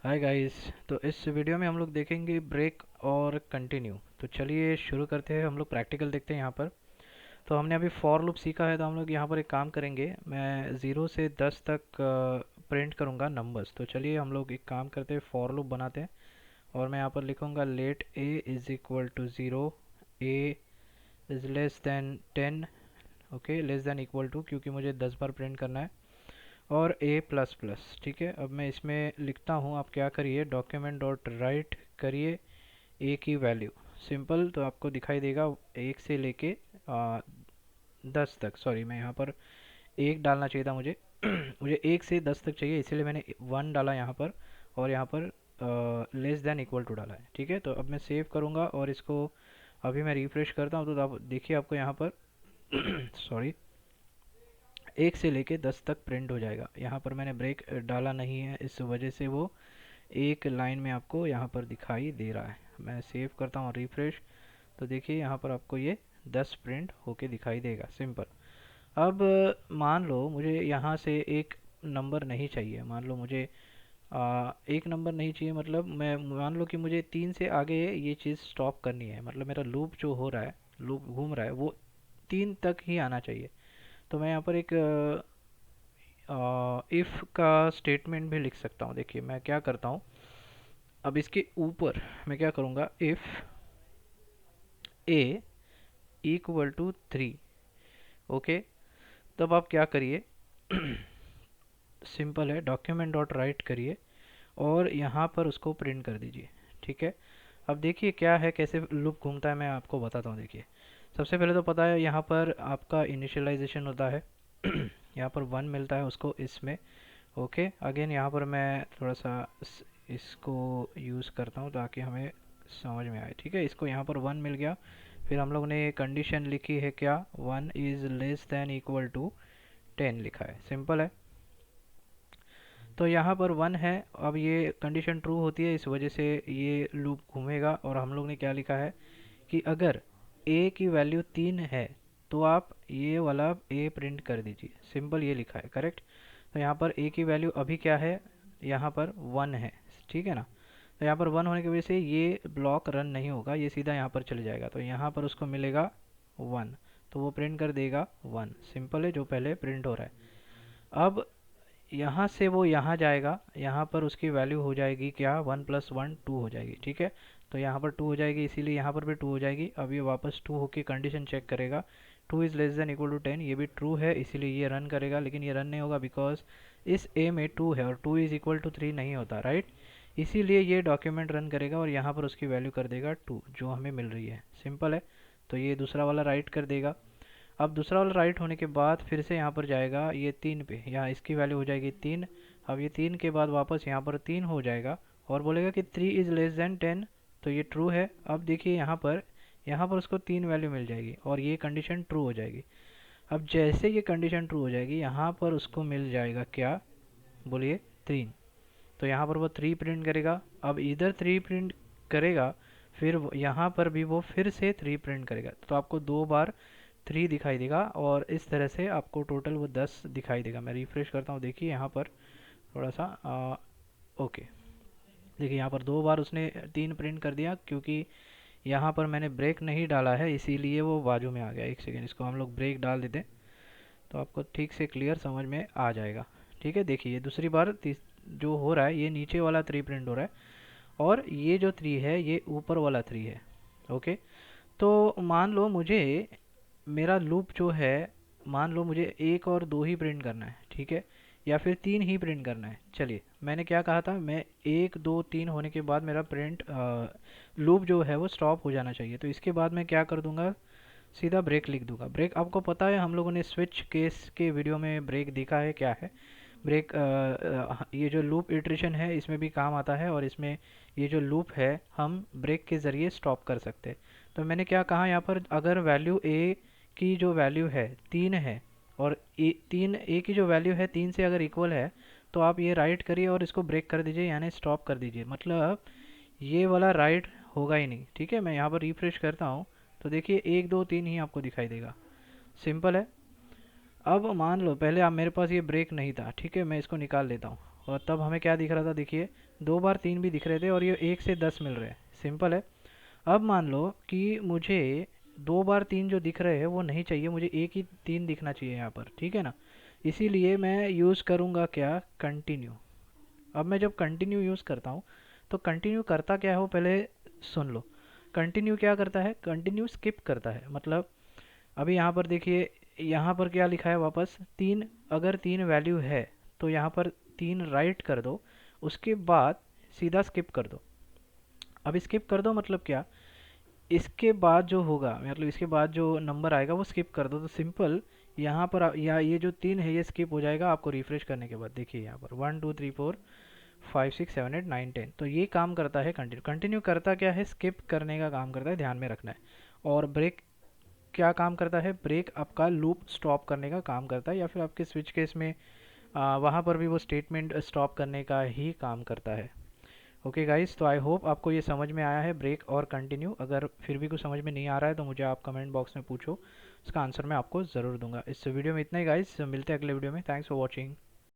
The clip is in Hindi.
Hi guys. तो इस वीडियो में हम लोग देखेंगे ब्रेक और कंटिन्यू। तो चलिए शुरू करते हैं। हम लोग प्रैक्टिकल देखते हैं यहाँ पर। तो हमने अभी फॉर लूप सीखा है, तो हम लोग यहाँ पर एक काम करेंगे। मैं 0 से 10 तक प्रिंट करूँगा नंबर्स। तो चलिए हम लोग एक काम करते हैं, फॉर लूप बनाते हैं। और मैं यहाँ पर लिखूँगा let a is equal to 0, a is less than 10। Okay, less than equal to, क्योंकि मुझे 10 बार प्रिंट करना है। और ए प्लस प्लस। ठीक है, अब मैं इसमें लिखता हूँ, आप क्या करिए, डॉक्यूमेंट डॉट राइट करिए ए की वैल्यू। सिंपल, तो आपको दिखाई देगा 1 से लेके 10 तक। सॉरी, मैं यहाँ पर 1 डालना चाहिए था मुझे। मुझे 1 से 10 तक चाहिए, इसलिए मैंने 1 डाला यहाँ पर। और यहाँ पर लेस देन इक्वल टू डाला है। ठीक है, तो अब मैं सेव करूँगा और इसको अभी मैं रिफ्रेश करता हूँ। तो आप देखिए, आपको यहाँ पर सॉरी, 1 से लेके 10 तक प्रिंट हो जाएगा। यहाँ पर मैंने ब्रेक डाला नहीं है, इस वजह से वो एक लाइन में आपको यहाँ पर दिखाई दे रहा है। मैं सेव करता हूँ, रिफ्रेश। तो देखिए यहाँ पर आपको ये 10 प्रिंट होके दिखाई देगा। सिंपल। अब मान लो मुझे यहाँ से एक नंबर नहीं चाहिए। मान लो मुझे एक नंबर नहीं चाहिए, मतलब मैं मान लो कि मुझे 3 से आगे ये चीज़ स्टॉप करनी है। मतलब मेरा लूप जो हो रहा है, लूप घूम रहा है, वो 3 तक ही आना चाहिए। तो मैं यहाँ पर एक इफ़ का स्टेटमेंट भी लिख सकता हूँ। देखिए मैं क्या करता हूँ, अब इसके ऊपर मैं क्या करूँगा, if a equal to 3। Okay, तब आप क्या करिए, सिंपल है, डॉक्यूमेंट डॉट राइट करिए और यहाँ पर उसको प्रिंट कर दीजिए। ठीक है, अब देखिए क्या है, कैसे लूप घूमता है, मैं आपको बताता हूँ। देखिए सबसे पहले तो पता है यहाँ पर आपका इनिशियलाइजेशन होता है। यहाँ पर 1 मिलता है उसको इसमें। ओके, अगेन यहाँ पर मैं थोड़ा सा इसको यूज़ करता हूँ ताकि हमें समझ में आए। ठीक है, इसको यहाँ पर 1 मिल गया। फिर हम लोग ने कंडीशन लिखी है क्या, 1 is less than equal to 10 लिखा है। सिंपल है, तो यहाँ पर 1 है। अब ये कंडीशन ट्रू होती है, इस वजह से ये लूप घूमेगा। और हम लोग ने क्या लिखा है कि अगर a की वैल्यू 3 है तो आप ये वाला a प्रिंट कर दीजिए। सिंपल, ये लिखा है, करेक्ट। तो यहाँ पर a की वैल्यू अभी क्या है, यहाँ पर 1 है। ठीक है ना, तो यहाँ पर 1 होने की वजह से ये ब्लॉक रन नहीं होगा, ये सीधा यहाँ पर चले जाएगा। तो यहाँ पर उसको मिलेगा 1, तो वो प्रिंट कर देगा 1। सिंपल है, जो पहले प्रिंट हो रहा है। अब यहाँ से वो यहाँ जाएगा, यहाँ पर उसकी वैल्यू हो जाएगी क्या, 1 प्लस 1 2 हो जाएगी। ठीक है, तो यहाँ पर 2 हो जाएगी, इसीलिए यहाँ पर भी 2 हो जाएगी। अब ये वापस 2 होके कंडीशन चेक करेगा, 2 is less than equal to 10, ये भी ट्रू है, इसीलिए ये रन करेगा। लेकिन ये रन नहीं होगा बिकॉज इस ए में 2 है और 2 इज़ इक्वल टू 3 नहीं होता, राइट। इसीलिए ये डॉक्यूमेंट रन करेगा और यहाँ पर उसकी वैल्यू कर देगा 2, जो हमें मिल रही है। सिंपल है, तो ये दूसरा वाला राइट कर देगा। अब दूसरा वाला राइट होने के बाद फिर से यहाँ पर जाएगा ये 3 पे, यहाँ इसकी वैल्यू हो जाएगी 3। अब ये 3 के बाद वापस यहाँ पर 3 हो जाएगा और बोलेगा कि 3 इज़ लेस देन 10, तो ये ट्रू है। अब देखिए यहाँ पर उसको 3 वैल्यू मिल जाएगी और ये कंडीशन ट्रू हो जाएगी। अब जैसे ये कंडीशन ट्रू हो जाएगी, यहाँ पर उसको मिल जाएगा क्या, बोलिए, 3। तो यहाँ पर वो 3 प्रिंट करेगा। अब इधर 3 प्रिंट करेगा, फिर यहाँ पर भी वो फिर से 3 प्रिंट करेगा। तो आपको 2 बार 3 दिखाई देगा और इस तरह से आपको टोटल वो 10 दिखाई देगा। मैं रिफ्रेश करता हूँ, देखिए यहाँ पर थोड़ा सा ओके, देखिए यहाँ पर 2 बार उसने 3 प्रिंट कर दिया, क्योंकि यहाँ पर मैंने ब्रेक नहीं डाला है, इसीलिए वो बाजू में आ गया। एक सेकेंड, इसको हम लोग ब्रेक डाल देते तो आपको ठीक से क्लियर समझ में आ जाएगा। ठीक है, देखिए ये दूसरी बार जो हो रहा है, ये नीचे वाला 3 प्रिंट हो रहा है और ये जो 3 है ये ऊपर वाला 3 है। ओके, तो मान लो मुझे मेरा लूप जो है, मान लो मुझे 1 और 2 ही प्रिंट करना है, ठीक है, या फिर 3 ही प्रिंट करना है। चलिए, मैंने क्या कहा था, मैं 1 2 3 होने के बाद मेरा प्रिंट लूप जो है वो स्टॉप हो जाना चाहिए। तो इसके बाद मैं क्या कर दूंगा, सीधा ब्रेक लिख दूंगा। ब्रेक आपको पता है, हम लोगों ने स्विच केस के वीडियो में ब्रेक देखा है क्या है। ब्रेक ये जो लूप इटरेशन है इसमें भी काम आता है, और इसमें ये जो लूप है हम ब्रेक के ज़रिए स्टॉप कर सकते हैं। तो मैंने क्या कहा, यहाँ पर अगर वैल्यू ए की जो वैल्यू है 3 है और ए की जो वैल्यू है 3 से अगर इक्वल है, तो आप ये राइट करिए और इसको ब्रेक कर दीजिए, यानी स्टॉप कर दीजिए। मतलब ये वाला राइट होगा ही नहीं। ठीक है, मैं यहाँ पर रिफ्रेश करता हूँ तो देखिए 1 2 3 ही आपको दिखाई देगा। सिंपल है। अब मान लो पहले आप, मेरे पास ये ब्रेक नहीं था, ठीक है, मैं इसको निकाल लेता हूँ। और तब हमें क्या दिख रहा था, देखिए 2 बार 3 भी दिख रहे थे और ये 1 से 10 मिल रहे हैं। सिंपल है। अब मान लो कि मुझे 2 बार 3 जो दिख रहे हैं वो नहीं चाहिए, मुझे एक ही 3 दिखना चाहिए यहाँ पर, ठीक है ना। इसीलिए मैं यूज़ करूँगा क्या, कंटिन्यू। अब मैं जब कंटिन्यू यूज़ करता हूँ तो कंटिन्यू करता क्या है वो पहले सुन लो। कंटिन्यू क्या करता है, कंटिन्यू स्किप करता है। मतलब अभी यहाँ पर देखिए, यहाँ पर क्या लिखा है वापस, 3, अगर 3 वैल्यू है तो यहाँ पर 3 राइट कर दो, उसके बाद सीधा स्किप कर दो। अब स्किप कर दो मतलब क्या, इसके बाद जो होगा, मतलब इसके बाद जो नंबर आएगा वो स्किप कर दो। तो सिंपल यहाँ पर या ये जो 3 है ये स्किप हो जाएगा आपको रिफ्रेश करने के बाद। देखिए यहाँ पर 1 2 3 4 5 6 7 8 9 10। तो ये काम करता है कंटिन्यू। कंटिन्यू करता क्या है, स्किप करने का काम करता है, ध्यान में रखना है। और ब्रेक क्या काम करता है, ब्रेक आपका लूप स्टॉप करने का काम करता है, या फिर आपके स्विच केस में वहाँ पर भी वो स्टेटमेंट स्टॉप करने का ही काम करता है। ओके गाइस, तो आई होप आपको ये समझ में आया है ब्रेक और कंटिन्यू। अगर फिर भी कुछ समझ में नहीं आ रहा है तो मुझे आप कमेंट बॉक्स में पूछो, उसका आंसर मैं आपको ज़रूर दूंगा। इस वीडियो में इतना ही गाइस, मिलते हैं अगले वीडियो में। Thanks for watching.